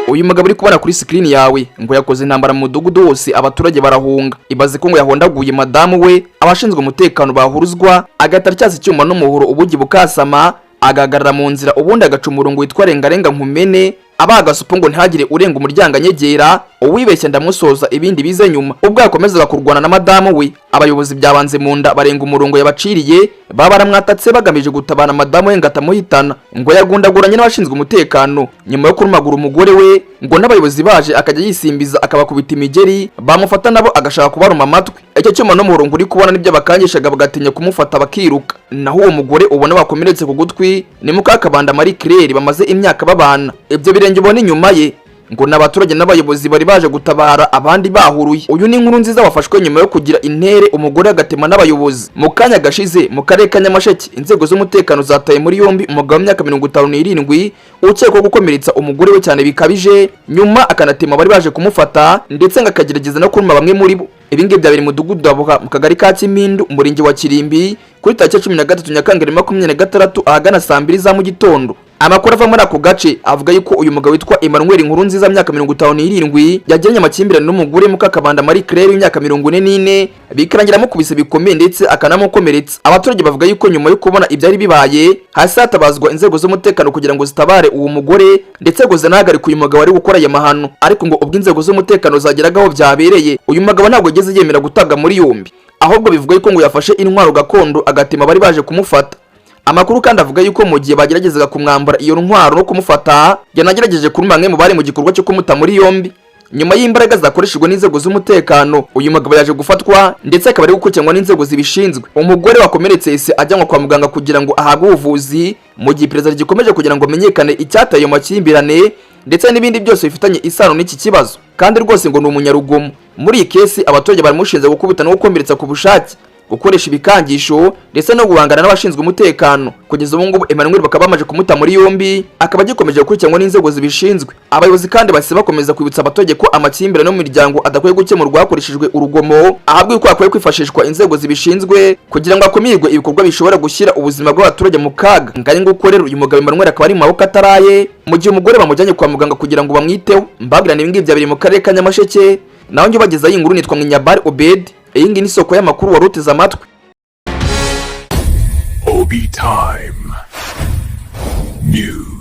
uyu mugabo uri kubona kuri screen yawe ngo yakoze intambara mu mudugudu wose abaturage barahunga. Ibaze ko ngo yahondaguye madamu we, abashinzwe umutekano bahuruzwa, agatara cyase icyuma n'umuhoro ubugi bukasama, agagarara mu nzira ubundi agaca umurongo witwa rengarenga nkumene, abagasupo ngo ntihagire urenga umuryango anyegera, uwibeshya ndamusoza ibindi bize nyuma. Ubwo yakomezaga kurwana na madamu we, abayobozi byabanze mu nda barenga umurongo yabaciriye, babaramwatatse bagamije gutabana madamu we ngatamuhitana. Ngo yagundaguranye n'abashinzwe umutekano, nyuma yo kurumagura umugore we, ngo n'abayobozi baje akajya yisimbiza akabakubita imigeri, bamufata nabo agashaka kubaruma amatwi. Icyo cyuma no murongo uri kubona nibyo bakangishaga bagatinya kumufata bakiruka. Naho uwo mugore ubona bakomeretse ku gutwi ni Mukakabanda Marie Claire bamaze imyaka babana. Ibyo birenge ubona inyuma ye ngo n'abaturage n'abayobozi bari baje gutabara abandi bahuruye. Uyu ni inkuru nziza wafashwe nyuma yo kugira intere umugore Agatema n'abayobozi. Mu kanya gashize mu karere ka Nyamasheke inzego z'umutekano zataye muri yombi umugabo w'imyaka 57 ukekwa gukomeretsa umugore we cyane bikabije, nyuma akanatema bari baje kumufata ndetse ngakagerageza no kuruma bamwe muri bo. Ibingibi byabiri mu mudugudu wa mu kagari ka Kimindu umurenge wa Kirimbi kuri tariki 13 Nyakanga 2026 ahagana saa 2 za mu gitondo. Amakuru ava muri ako gace avuga yuko uyu mugabo witwa Emmanuel Nkurunziza imyaka 57 yagiranye amakimbirane n'umugore Mukakabanda Marie Claire imyaka 44 bikarangira mukubise bikomeye ndetse akanamukomeretsa. Abaturage bavuga yuko nyuma yo kubona ibyari bibaye hasi hatabazwa inzego z'umutekano kugira ngo zitabare uwo mugore ndetse ngo zanahagarika uyu mugabo ari gukora aya mahano. Ariko ngo ubwo inzego z'umutekano zageragaho byabereye uyu mugabo ntabwo yageze yemera gutaga muri yombi, ahubwo bivuga yuko ngo yafashe intwaro gakondo Agatema bari baje kumufata. Amakuru kandi avuga yuko mu gihe bageragezaga kumwambara iyo ntwaro no kumufata yanagerageje kuruma bamwe mu bari mu gikorwa cyo kumuta muri yombi. Nyuma y'imbaraga zakoreshejwe n'inzego z'umutekano uyu mugabo yaje gufatwa ndetse akaba ari gukurikiranwa n'inzego zibishinzwe. Umugore wakomeretse ese ajyanwa kwa muganga kugira ngo ahabwe ubuvuzi, mu gihe iperereza gikomeje kugira ngo menyekane icyataye ayo makimbirane ndetse n'ibindi byose bifitanye isano n'iki kibazo. Kandi rwose ngo ni umunyarugomo. Muri iyi kesi abaturage baramushinze gukubita no gukomeretsa ku bushake, gukoresha ibikangisho ndetse no guhangana n'abashinzwe umutekano. Kugeza ubu ngubu Emmanuel bakaba bamaje kumuta muri yombi, akaba gikomeje gukurikiranwa n'inzego zibishinzwe. Abayobozi kandi base bakomeza kwibutsa abaturage ko amakimbirane no mu miryango adakwiye gukemurwa hakoreshejwe urugomo, ahubwo yuko hakwiye kwifashishwa inzego zibishinzwe kugira ngo hakumirwe ibikorwa bishobora gushyira ubuzima bw'abaturage mu kaga. Ngari nguko rero uyu mugabo Emmanuel akaba ari mu maboko ataraye, mu gihe umugore bamujyanye kwa muganga kugira ngo bamwiteho. Mbabwirana ibingibi byabiri mu karere ka Nyamasheke, naho njye bageza iyi nkuru nitwa Nyabari Obed. Iyi ngi ni soko y'amakuru waruteze amatwi. Obi time. News.